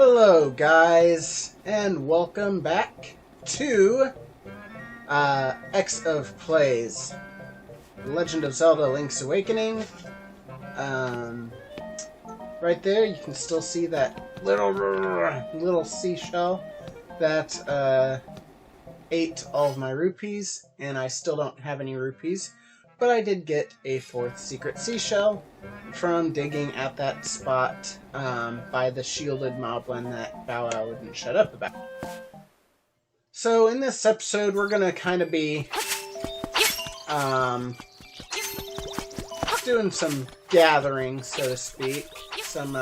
Hello guys, and welcome back to X of Plays, Legend of Zelda Link's Awakening. Right there you can still see that little seashell that ate all of my rupees, and I still don't have any rupees, but I did get a fourth secret seashell from digging at that spot by the shielded moblin that Bow Wow wouldn't shut up about. So in this episode, we're going to kind of be doing some gathering, so to speak. Some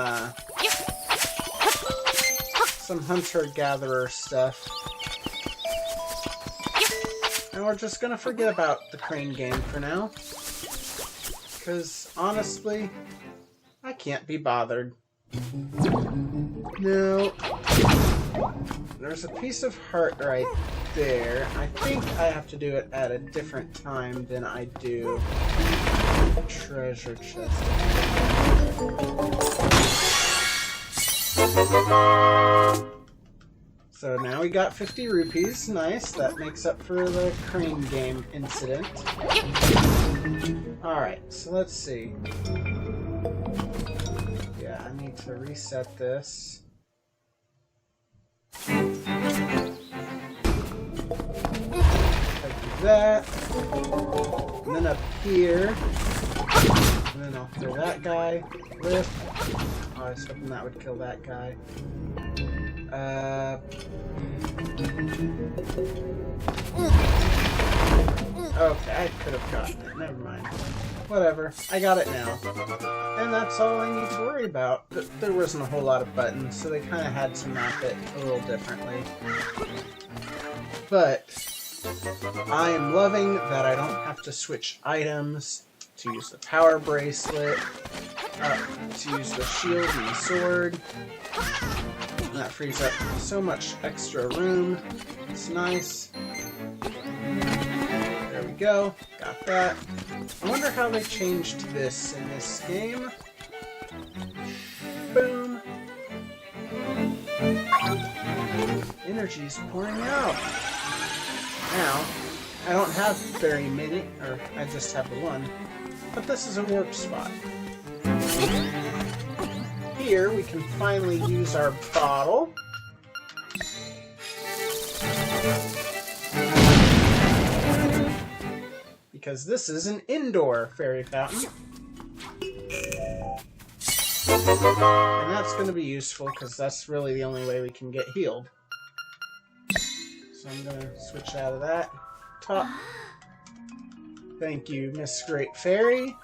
hunter-gatherer stuff. And we're just going to forget about the crane game for now. Because, honestly, I can't be bothered. No. There's a piece of heart right there. I think I have to do it at a different time than I do treasure chest. So now we got 50 rupees. Nice. That makes up for the crane game incident. Alright, so let's see. Yeah, I need to reset this. I do that. And then up here. And then I'll kill that guy. Lift. Oh, I was hoping that would kill that guy. Okay, I could have gotten it. Never mind. Whatever. I got it now. And that's all I need to worry about. There wasn't a whole lot of buttons, so they kind of had to map it a little differently. But I am loving that I don't have to switch items to use the power bracelet, to use the shield and the sword. And that frees up so much extra room. It's nice. There we go. Got that. I wonder how they changed this in this game. Boom. Energy's pouring out. Now, I don't have very many, or I just have the one, but this is a warp spot. Here we can finally use our bottle. Because this is an indoor fairy fountain. And that's going to be useful because that's really the only way we can get healed. So I'm going to switch out of that. Top. Thank you, Miss Great Fairy.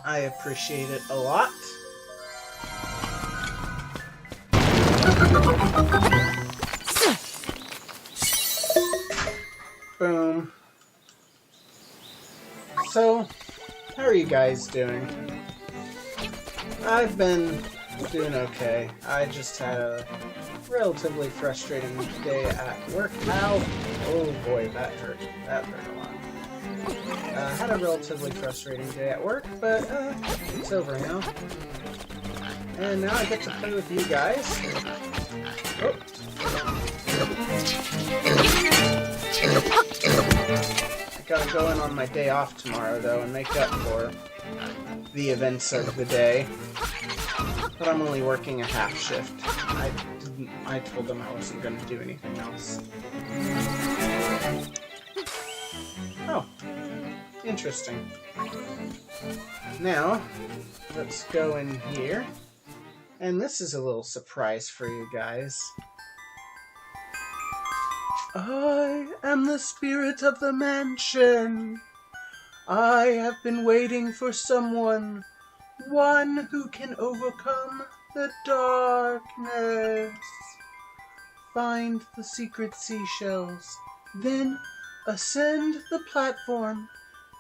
I appreciate it a lot. Boom. So, how are you guys doing? I've been doing okay. I just had a relatively frustrating day at work. Ow! Oh boy, that hurt. That hurt a lot. Had a relatively frustrating day at work, but it's over now. And now I get to play with you guys. Oh. I gotta go in on my day off tomorrow, though, and make up for the events of the day. But I'm only working a half shift. I told them I wasn't going to do anything else. Oh. Interesting. Now, let's go in here. And this is a little surprise for you guys. I am the spirit of the mansion. I have been waiting for someone. One who can overcome the darkness. Find the secret seashells. Then ascend the platform.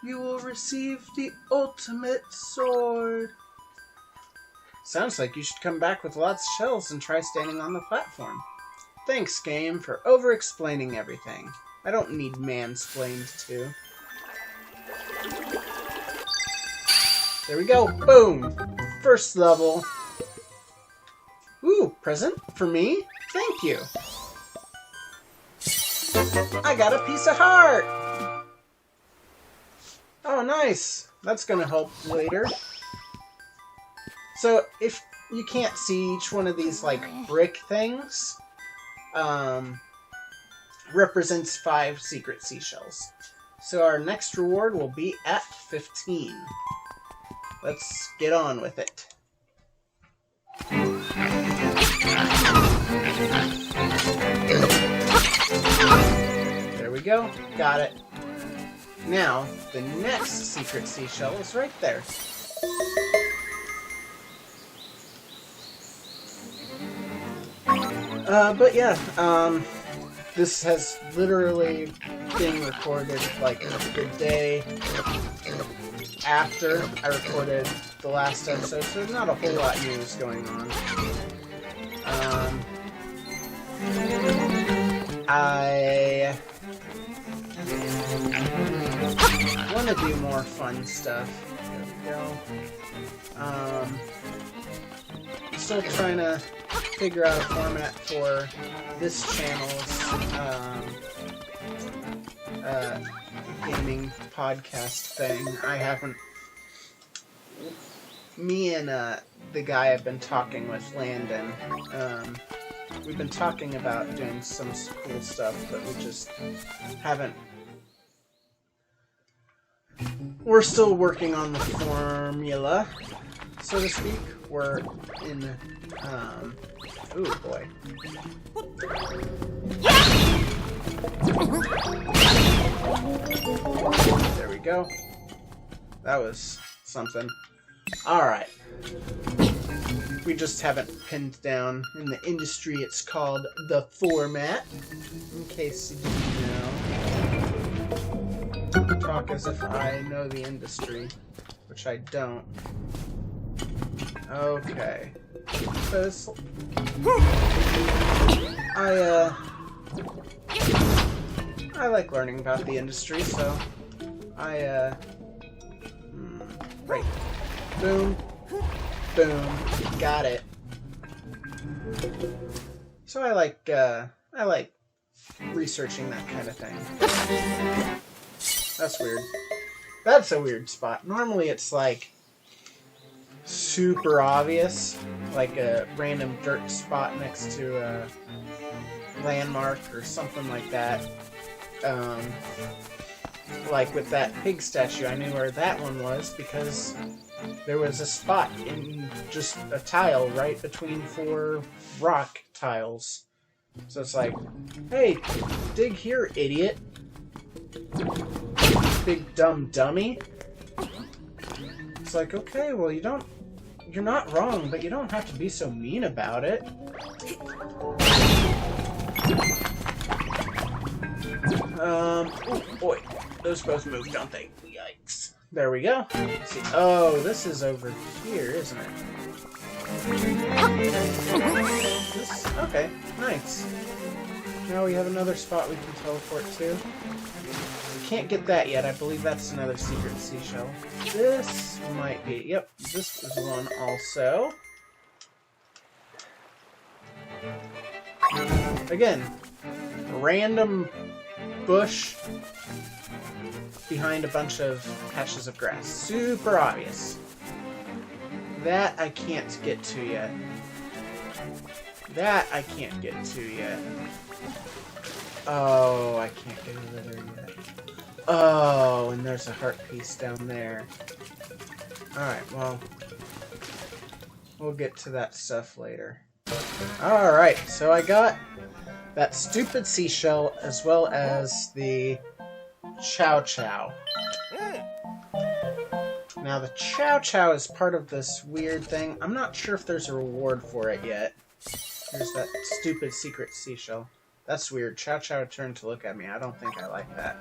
You will receive the ultimate sword. Sounds like you should come back with lots of shells and try standing on the platform. Thanks, game, for over-explaining everything. I don't need mansplained to. There we go. Boom! First level. Ooh, present for me? Thank you. I got a piece of heart! Oh, nice. That's gonna help later. So, if you can't see each one of these, like, brick things, represents 5 secret seashells. So our next reward will be at 15. Let's get on with it. There we go. Got it. Now, the next secret seashell is right there. But yeah, this has literally been recorded like the day after I recorded the last episode, so there's not a whole lot news going on. I want to do more fun stuff. There we go. Still trying to figure out a format for this channel's gaming podcast thing. I haven't... Me and the guy I've been talking with, Landon, we've been talking about doing some cool stuff, but we just haven't... We're still working on the formula, so to speak. We're in, ooh boy. There we go. That was something. Alright. We just haven't pinned down. In the industry, it's called the format. In case you didn't know. Talk as if I know the industry, which I don't. Okay. So I like learning about the industry, so right. Boom. Boom. Got it. So I like researching that kind of thing. That's weird. That's a weird spot. Normally it's like super obvious, like a random dirt spot next to a landmark or something like that. Like with that pig statue, I knew where that one was because there was a spot in just a tile right between 4 rock tiles. So it's like, hey, dig here, idiot. Big dumb dummy. It's like, okay, well, you're not wrong, but you don't have to be so mean about it. Oh boy, those both move, don't they? Yikes. There we go. Let's see. Oh, this is over here, isn't it? Okay, nice. Now we have another spot we can teleport to. We can't get that yet. I believe that's another secret seashell. This might be. Yep, this is one also. Again, random bush behind a bunch of patches of grass. Super obvious. That I can't get to yet. That I can't get to yet. Oh, I can't get over there yet. Oh, and there's a heart piece down there. Alright, well, we'll get to that stuff later. Alright, so I got that stupid seashell as well as the Chow Chow. Now, the Chow Chow is part of this weird thing. I'm not sure if there's a reward for it yet. There's that stupid secret seashell. That's weird. Chow Chow turned to look at me. I don't think I like that.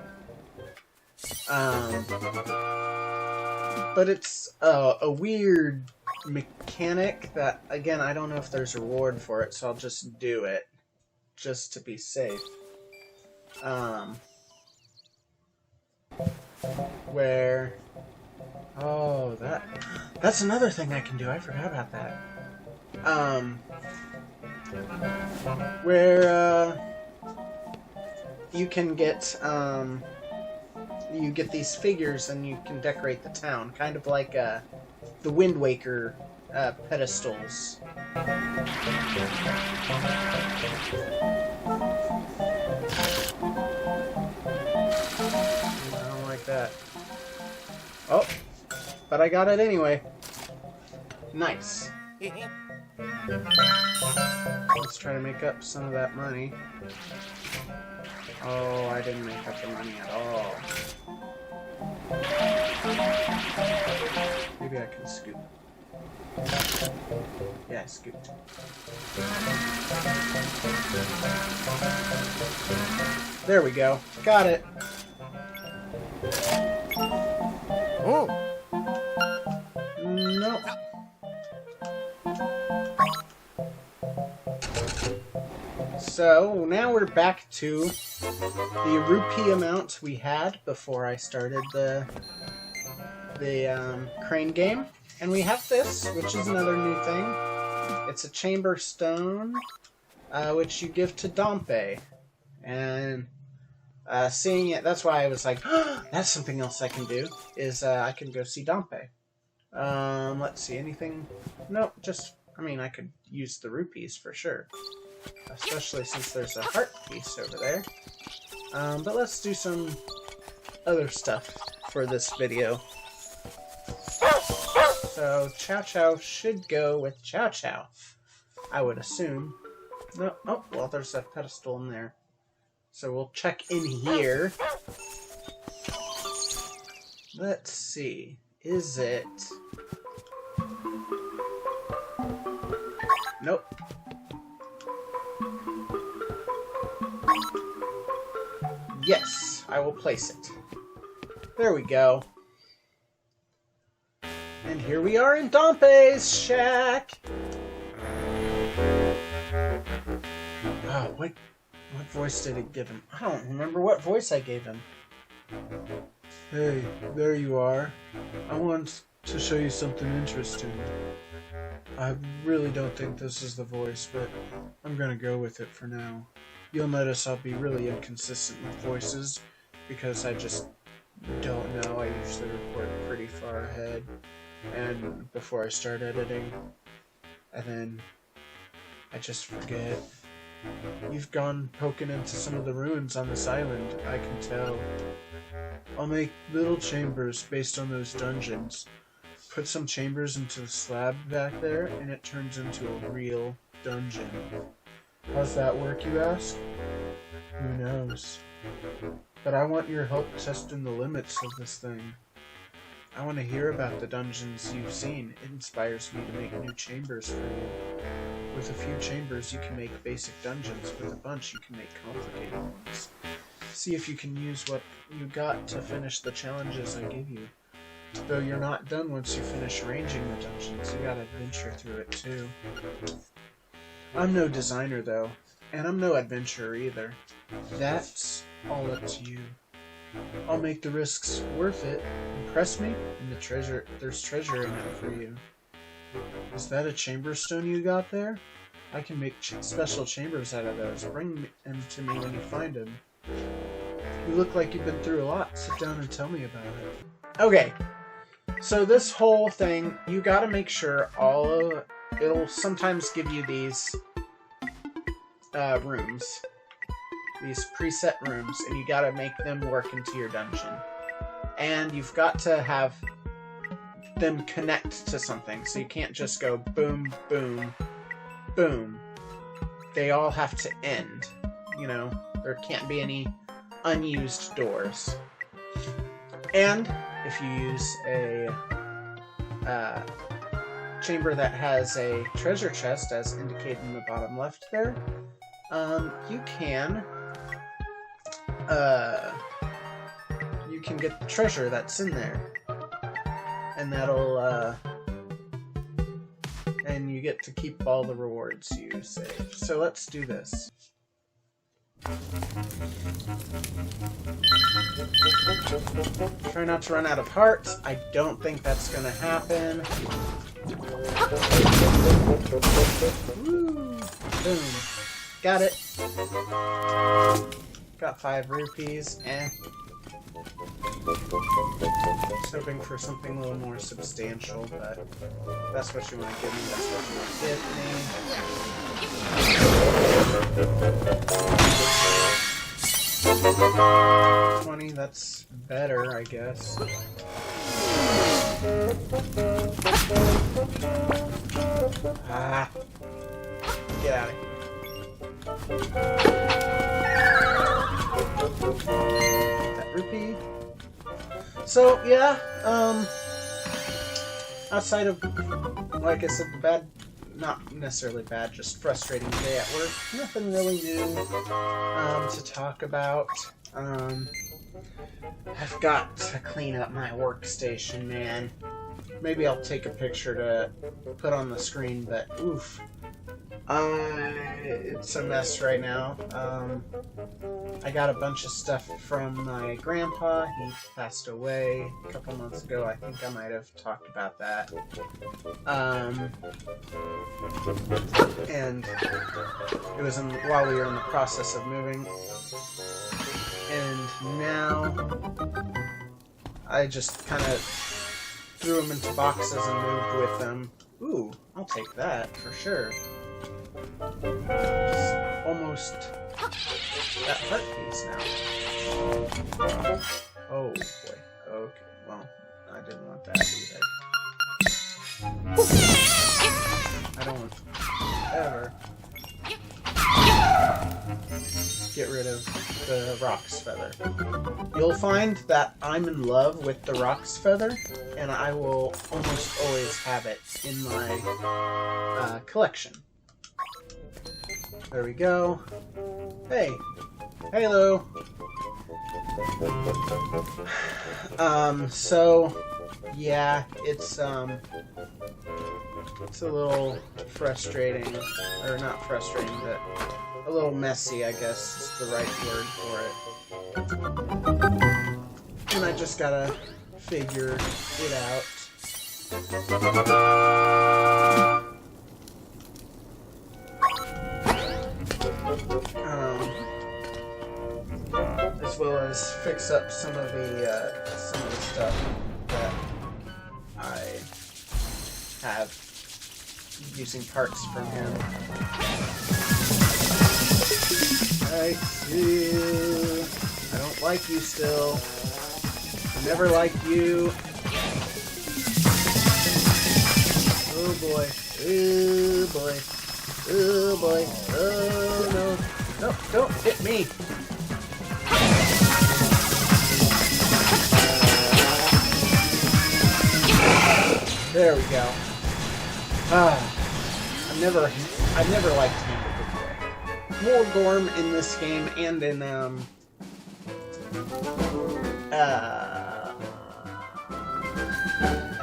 But it's a weird mechanic that, again, I don't know if there's a reward for it, so I'll just do it. Just to be safe. Where... Oh, that's another thing I can do. I forgot about that. Where you can get you get these figures and you can decorate the town, kind of like the Wind Waker pedestals. I don't like that. Oh, but I got it anyway. Nice. Let's try to make up some of that money. Oh, I didn't make up the money at all. Maybe I can scoop. Yeah, I scooped. There we go. Got it. Oh. No. So now we're back to the rupee amount we had before I started the crane game, and we have this, which is another new thing. It's a chamber stone, which you give to Dompe, and seeing it, that's why I was like, oh, that's something else I can do. Is I can go see Dompe. Let's see, anything? Nope, just I mean I could use the rupees for sure. Especially since there's a heart piece over there. But let's do some other stuff for this video. So, Chow Chow should go with Chow Chow, I would assume. No, oh, well, there's a pedestal in there. So we'll check in here. Let's see. Is it... Nope. Yes, I will place it. There we go. And here we are in Dompe's shack. Oh, what voice did it give him? I don't remember what voice I gave him. Hey, there you are. I want to show you something interesting. I really don't think this is the voice, but I'm gonna go with it for now. You'll notice I'll be really inconsistent with voices, because I just don't know. I usually record pretty far ahead, and before I start editing, and then I just forget. You've gone poking into some of the ruins on this island, I can tell. I'll make little chambers based on those dungeons. Put some chambers into the slab back there, and it turns into a real dungeon. How's that work, you ask? Who knows? But I want your help testing the limits of this thing. I want to hear about the dungeons you've seen. It inspires me to make new chambers for you. With a few chambers, you can make basic dungeons. With a bunch, you can make complicated ones. See if you can use what you got to finish the challenges I give you. Though you're not done once you finish arranging the dungeons, you gotta adventure through it too. I'm no designer though, and I'm no adventurer either. That's all up to you. I'll make the risks worth it. Impress me, and there's treasure in it for you. Is that a chamber stone you got there? I can make special chambers out of those. Bring them to me when you find them. You look like you've been through a lot. Sit down and tell me about it. Okay, so this whole thing, you gotta make sure it'll sometimes give you these rooms. These preset rooms, and you gotta make them work into your dungeon. And you've got to have them connect to something, so you can't just go boom, boom, boom. They all have to end, you know? There can't be any unused doors. And if you use a chamber that has a treasure chest, as indicated in the bottom left there, you can get the treasure that's in there, and that'll and you get to keep all the rewards you save. So let's do this. Try not to run out of hearts. I don't think that's gonna happen. Woo. Boom. Got it. Got 5 rupees. Just hoping for something a little more substantial, but that's what you want to give me. That's what you want to give me. 20, that's better, I guess. Ah. Get out of here. That rupee. So, yeah, outside of, like I said, bad, not necessarily bad, just frustrating day at work, nothing really new to talk about. I've got to clean up my workstation, man. Maybe I'll take a picture to put on the screen, but oof. It's a mess right now. I got a bunch of stuff from my grandpa. He passed away a couple months ago. I think I might have talked about that. And it was while we were in the process of moving. And now I just kind of threw them into boxes and moved with them. Ooh, I'll take that for sure. It's almost that heart piece now. Oh boy. Okay, well, I didn't want that either. I don't want to ever get rid of the Rock's Feather. You'll find that I'm in love with the Rock's Feather, and I will almost always have it in my collection. There we go. Hey. Hello. So, yeah, it's a little frustrating, or not frustrating, but a little messy, I guess is the right word for it. And I just gotta figure it out. As well as fix up some of the stuff that I have using parts from him. I see you. I don't like you still. I never liked you. Oh boy. Oh boy. Oh boy. Oh no. No, don't hit me. There we go. I've never liked Hamburger Boy. Moldorm in this game and in I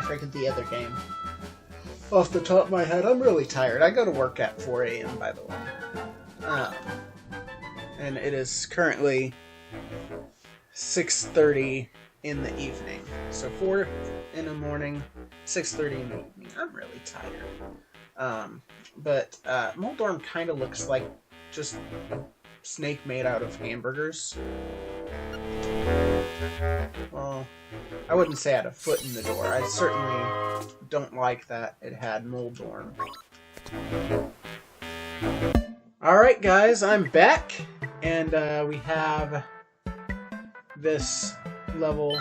forget the other game. Off the top of my head, I'm really tired. I go to work at 4 a.m. by the way. And it is currently 6:30 in the evening. So 4 in the morning, 6:30 in the evening. I'm really tired. But Moldorm kind of looks like just a snake made out of hamburgers. Well, I wouldn't say it had a foot in the door. I certainly don't like that it had Moldorm. Alright guys, I'm back, and we have this level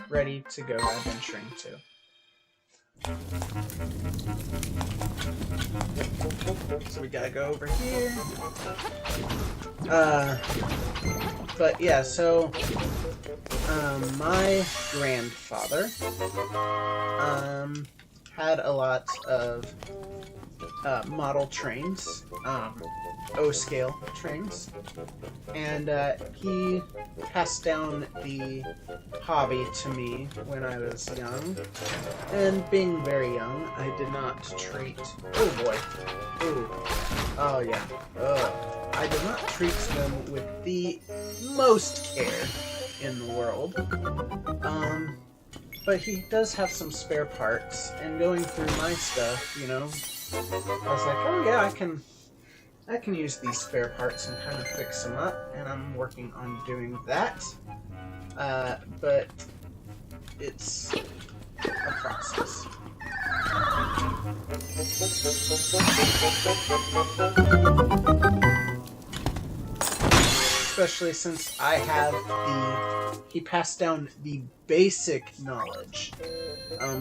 ready to go adventuring to. So we gotta go over here. But yeah, so my grandfather had a lot of model trains. O-scale trains, and he passed down the hobby to me when I was young, and being very young, I did not treat... Oh boy. Ooh. Oh yeah. I did not treat them with the most care in the world. But he does have some spare parts, and going through my stuff, you know, I was like, oh yeah, I can use these spare parts and kind of fix them up, and I'm working on doing that. But it's a process. Especially since I have he passed down the basic knowledge,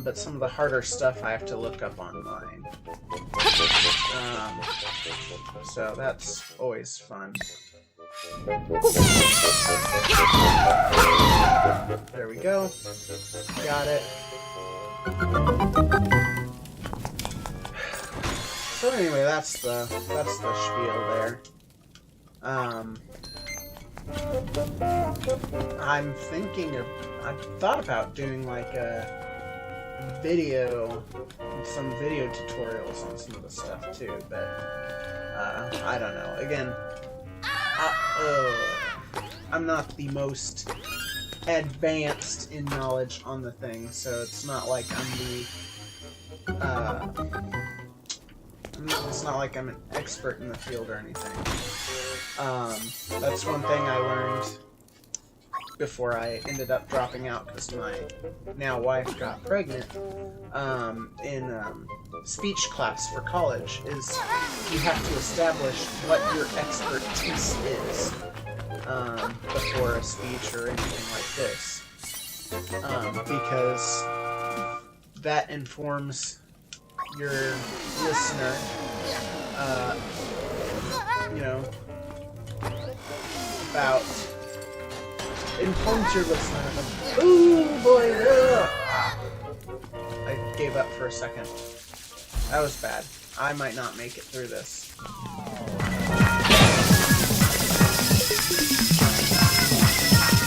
but some of the harder stuff I have to look up online. So that's always fun. There we go. Got it. So anyway, that's the spiel there. I've thought about doing like a video, some video tutorials on some of the stuff too, but I don't know. Again, I'm not the most advanced in knowledge on the thing, so it's not like it's not like I'm an expert in the field or anything. That's one thing I learned before I ended up dropping out because my now wife got pregnant in speech class for college, is you have to establish what your expertise is before a speech or anything like this, because that informs your listener, you know, informs your listener of, ooh boy, I gave up for a second. That was bad. I might not make it through this.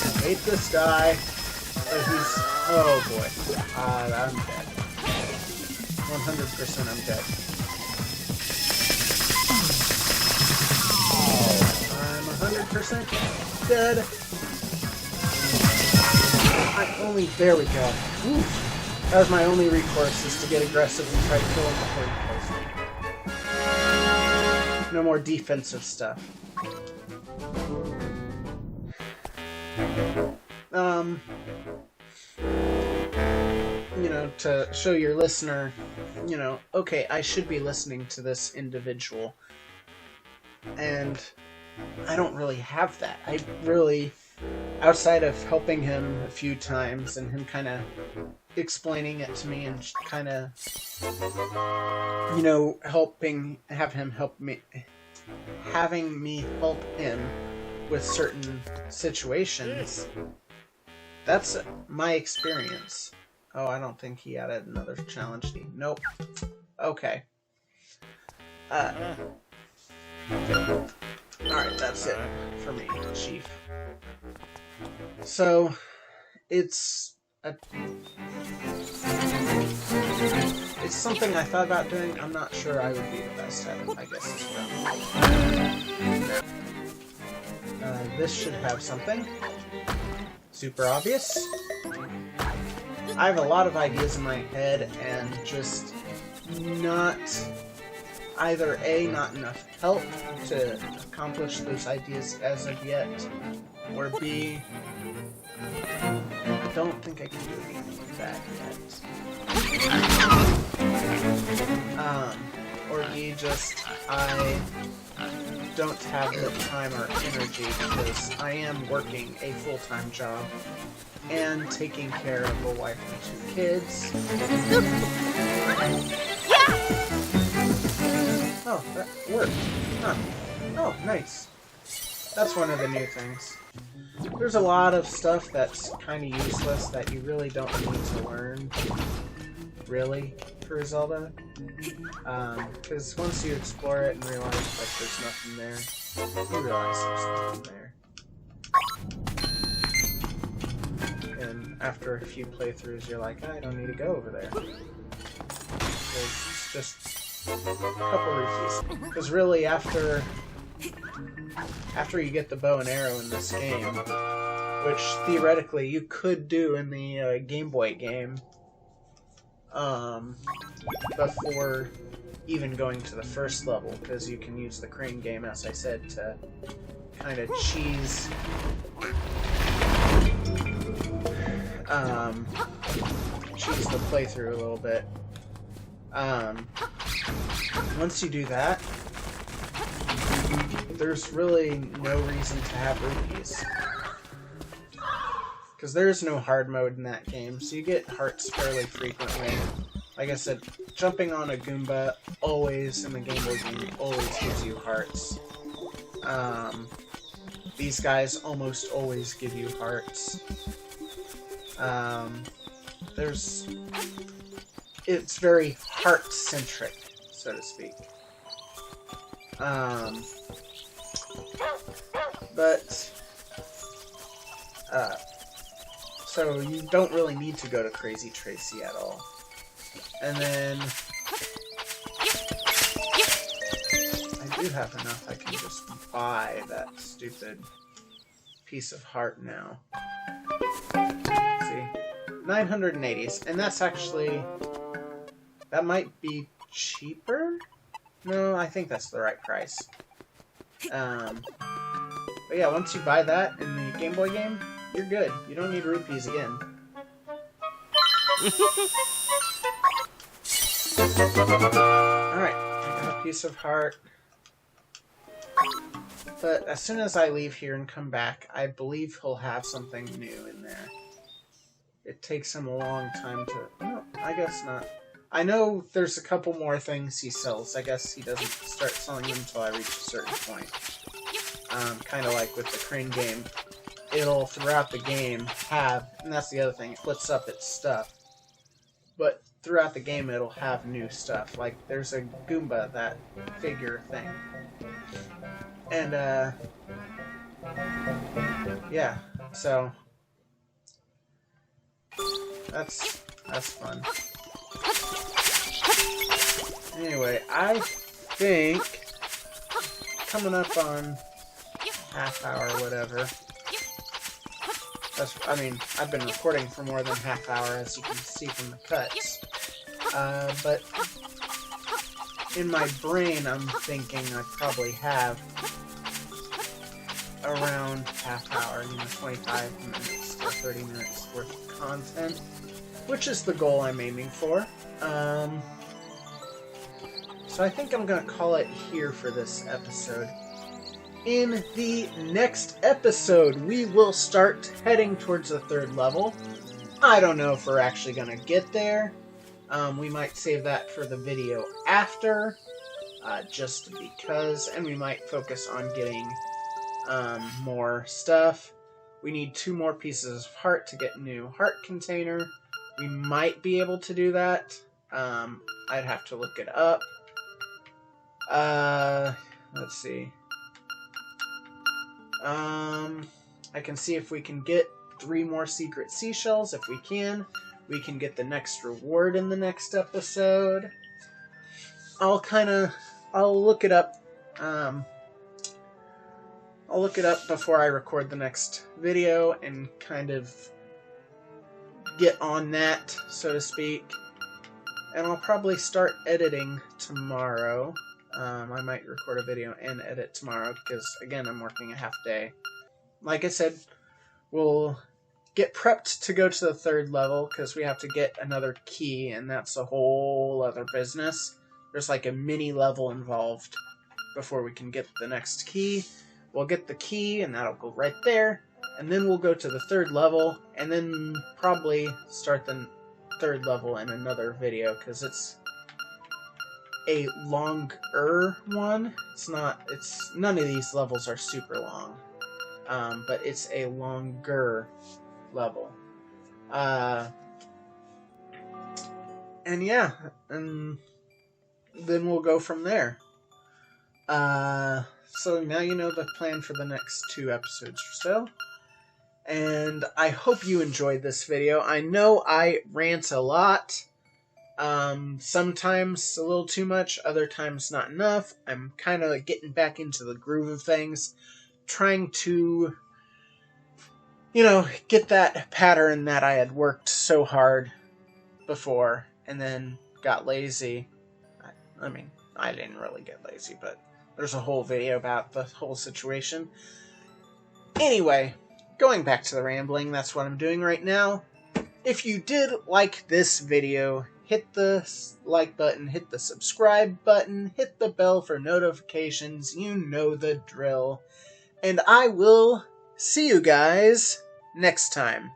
I hate this guy, but he's, oh boy, I'm dead. 100% I'm dead. I'm 100% dead. There we go. Oof. That was my only recourse, is to get aggressive and try to kill him before he kills me. No more defensive stuff. You know, to show your listener, you know, okay, I should be listening to this individual. And I don't really have that. I really, outside of helping him a few times and him kind of explaining it to me and kind of, you know, having me help him with certain situations, that's my experience. Oh, I don't think he added another challenge. Nope. Okay. Alright, that's it for me, Chief. So, it's something I thought about doing. I'm not sure I would be the best at it, I guess is what I'm... this should have something. Super obvious. I have a lot of ideas in my head and just not... either A, not enough help to accomplish those ideas as of yet, or B, I don't think I can do anything with that yet. Or B, just I don't have the time or energy because I am working a full-time job and taking care of a wife and 2 kids. Oh, that worked. Huh. Oh, nice. That's one of the new things. There's a lot of stuff that's kind of useless that you really don't need to learn really, for Zelda. Because once you explore it and realize like there's nothing there, you realize there's nothing there. And after a few playthroughs, you're like, I don't need to go over there. It's just a couple rupees. Because really, after you get the bow and arrow in this game, which theoretically you could do in the Game Boy game, before even going to the first level, because you can use the crane game, as I said, to kind of cheese the playthrough a little bit. Once you do that, there's really no reason to have rupees. Because there is no hard mode in that game, so you get hearts fairly frequently. Like I said, jumping on a Goomba always, in the Game Boy game, always gives you hearts. These guys almost always give you hearts. It's very heart-centric, so to speak. So you don't really need to go to Crazy Tracy at all. And then I do have enough, I can just buy that stupid piece of heart now. See? 980s, and that's actually, that might be cheaper? No, I think that's the right price. But yeah, once you buy that in the Game Boy game, you're good. You don't need rupees again. Alright, I got a piece of heart. But as soon as I leave here and come back, I believe he'll have something new in there. It takes him a long time to... No, I guess not. I know there's a couple more things he sells. I guess he doesn't start selling them until I reach a certain point. Kind of like with the crane game. It'll, throughout the game, have... And that's the other thing. It splits up its stuff. But throughout the game, it'll have new stuff. Like, there's a Goomba, that figure thing. And, yeah, so... That's fun. Anyway, I think coming up on half hour or whatever. I mean, I've been recording for more than half hour, as you can see from the cuts. But in my brain, I'm thinking I probably have around half hour, 25 minutes to 30 minutes worth of content, which is the goal I'm aiming for. So I think I'm going to call it here for this episode. In the next episode, we will start heading towards the third level. I don't know if we're actually going to get there. We might save that for the video after, just because, and we might focus on getting more stuff. We need 2 more pieces of heart to get new heart container. We might be able to do that. I'd have to look it up. Let's see. I can see if we can get 3 more secret seashells. If we can get the next reward in the next episode. I'll look it up. I'll look it up before I record the next video and kind of get on that, so to speak. And I'll probably start editing tomorrow. I might record a video and edit tomorrow because, again, I'm working a half day. Like I said, we'll get prepped to go to the third level because we have to get another key, and that's a whole other business. There's like a mini level involved before we can get the next key. We'll get the key, and that'll go right there. And then we'll go to the third level, and then probably start the third level in another video, because it's a longer one. None of these levels are super long. But it's a longer level. And yeah, and then we'll go from there. So now you know the plan for the next 2 episodes or so. And I hope you enjoyed this video. I know I rant a lot. Sometimes a little too much, other times not enough. I'm kind of getting back into the groove of things. Trying to, get that pattern that I had worked so hard before and then got lazy. I mean, I didn't really get lazy, but there's a whole video about the whole situation. Anyway, going back to the rambling, that's what I'm doing right now. If you did like this video, hit the like button, hit the subscribe button, hit the bell for notifications, you know the drill. And I will see you guys next time.